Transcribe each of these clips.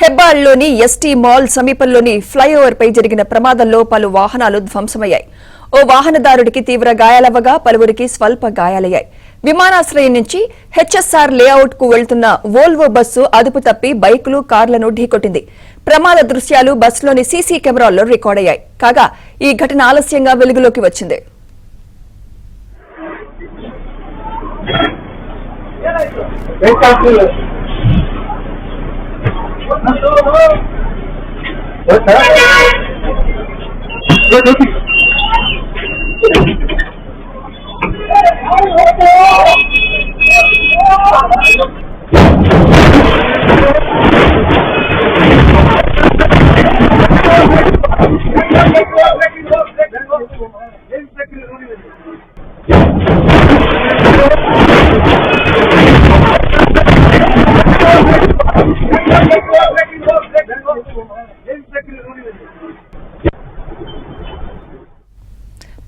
హెబ్బాళ్లోని ST mall సమీపంలోని flyover పై జరిగిన ప్రమాదంలో పలు వాహనాలు ధ్వంసమయ్యాయి. ఓ వాహనదారుడికి తీవ్ర గాయాలవ్వగా పలువురికి స్వల్ప గాయాలయ్యాయి. విమానాశ్రయం నుంచి హెచ్ఎస్ఆర్ లేఅవుట్ కు వెళ్తున్న వోల్వో బస్సు అదుపు తప్పి బైకులు, కార్లను ఢీకొట్టింది. ప్రమాద దృశ్యాలు బస్సులోని సీసీ కెమెరాల్లో రికార్డయ్యాయి. కాగా ఈ ఘటన ఆలస్యంగా వెలుగులోకి వచ్చింది.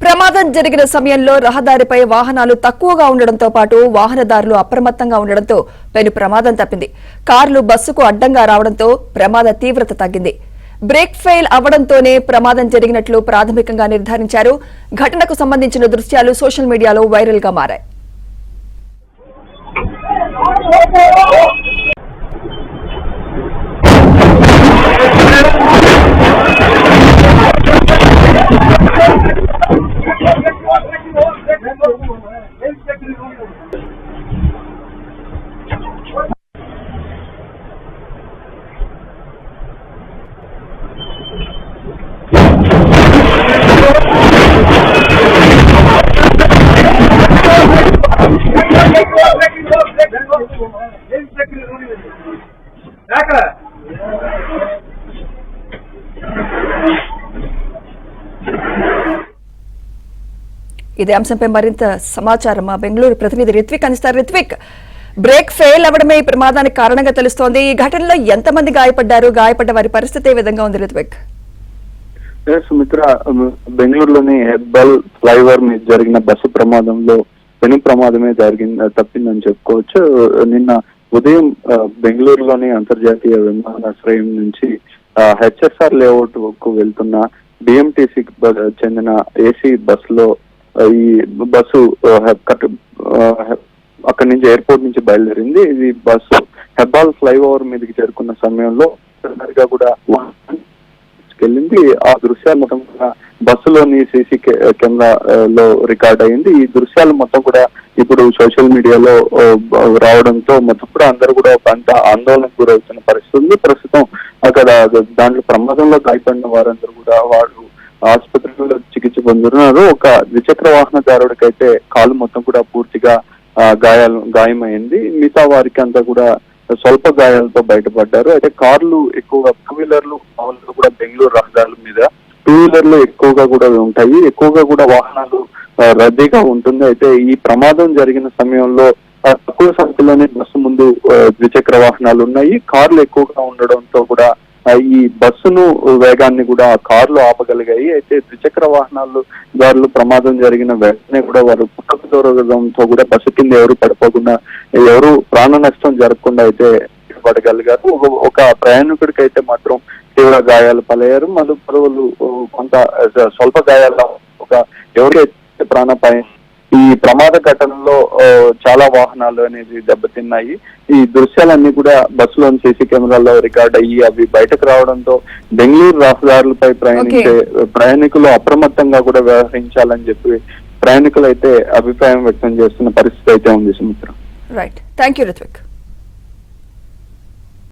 ప్రమాదం జరిగిన సమయంలో రహదారిపై వాహనాలు తక్కువగా ఉండడంతో పాటు వాహనదారులు అప్రమత్తంగా ఉండడంతో పెను ప్రమాదం తప్పింది. కార్లు బస్సుకు అడ్డంగా రావడంతో ప్రమాద తీవ్రత తగ్గింది. బ్రేక్ ఫెయిల్ అవడంతోనే ప్రమాదం జరిగినట్లు ప్రాథమికంగా నిర్ధారించారు. ఘటనకు సంబంధించిన దృశ్యాలు సోషల్ మీడియాలో వైరల్ గా మారాయి. ఇదే అంశంపై మరింత సమాచారం మా బెంగళూరు ప్రతినిధి రిత్విక్ అందిస్తారు. రిత్విక్, బ్రేక్ ఫెయిల్ అవడమే ఈ ప్రమాదానికి కారణంగా తెలుస్తోంది. ఈ ఘటనలో ఎంతమంది గాయపడ్డారు? గాయపడ్డ వారి పరిస్థితి ఏ విధంగా ఉంది రిత్విక్? సుమిత్ర, బెంగళూరులోని హెబ్బల్ ఫ్లైఓవర్ మీద జరిగిన బస్సు ప్రమాదంలో పెను ప్రమాదమే తప్పిందని చెప్పుకోవచ్చు. నిన్న ఉదయం బెంగళూరులోని అంతర్జాతీయ విమానాశ్రయం నుంచి హెచ్ఎస్ఆర్ లేఅవుట్ కు వెళ్తున్న బిఎంటీసీకి చెందిన ఏసీ బస్సులో ఈ బస్సు అక్కడి నుంచి ఎయిర్పోర్ట్ నుంచి బయలుదేరింది. ఇది బస్సు హెబ్బాల్ ఫ్లైఓవర్ మీదకి చేరుకున్న సమయంలో కూడా వెళ్ళింది. ఆ దృశ్యాలు మొత్తం కూడా బస్సులోని సీసీ కెమెరాలో రికార్డ్ అయింది. ఈ దృశ్యాలు మొత్తం కూడా ఇప్పుడు సోషల్ మీడియాలో రావడంతో మొత్తం కూడా అందరూ కూడా అంత ఆందోళనకు గురవుతున్న పరిస్థితి ఉంది. ప్రస్తుతం అక్కడ దాంట్లో ప్రమాదంలో గాయపడిన వారందరూ కూడా వాళ్ళు ఆసుపత్రిలో చికిత్స పొందుతున్నారు. ఒక ద్విచక్ర వాహనదారుడికి అయితే కాలు మొత్తం కూడా పూర్తిగా గాయమైంది. మిగతా వారికి అంతా కూడా స్వల్ప గాయాలతో బయటపడ్డారు. అయితే కార్లు ఎక్కువగా, టూ వీలర్లు మామూలుగా కూడా బెంగళూరు రహదారుల మీద టూ వీలర్లు ఎక్కువగా కూడా ఉంటాయి. ఎక్కువగా కూడా వాహనాలు రద్దీగా ఉంటుంది. అయితే ఈ ప్రమాదం జరిగిన సమయంలో తక్కువ సంఖ్యలోనే బస్సు ముందు ద్విచక్ర వాహనాలు ఉన్నాయి. కార్లు ఎక్కువగా ఉండడంతో కూడా ఈ బస్సును వేగాన్ని కూడా కార్లు ఆపగలిగాయి. అయితే ద్విచక్ర వాహనాలు దారులు ప్రమాదం జరిగిన వెంటనే కూడా వారు పుట్టక దూరంతో కూడా బస్సు కింద ఎవరు పడిపోకుండా, ఎవరు ప్రాణ నష్టం జరగకుండా అయితే పడగలిగారు. ఒక ప్రయాణికుడికి అయితే మాత్రం తీవ్ర గాయాలు పాలయ్యారు. పలువురు కొంత స్వల్ప గాయాల ఎవరికైతే ప్రాణాపాయం. ఈ ప్రమాద ఘటనలో చాలా వాహనాలు అనేది దెబ్బతిన్నాయి. ఈ దృశ్యాలన్నీ కూడా బస్సులోని సీసీ కెమెరాల్లో రికార్డ్ అయ్యి అవి బయటకు రావడంతో బెంగళూరు రహదారులపై ప్రయాణించే ప్రయాణికులు అప్రమత్తంగా కూడా వ్యవహరించాలని చెప్పి ప్రయాణికులు అయితే అభిప్రాయం వ్యక్తం చేస్తున్న పరిస్థితి అయితే ఉంది. Sumitra, right, thank you Ritwik.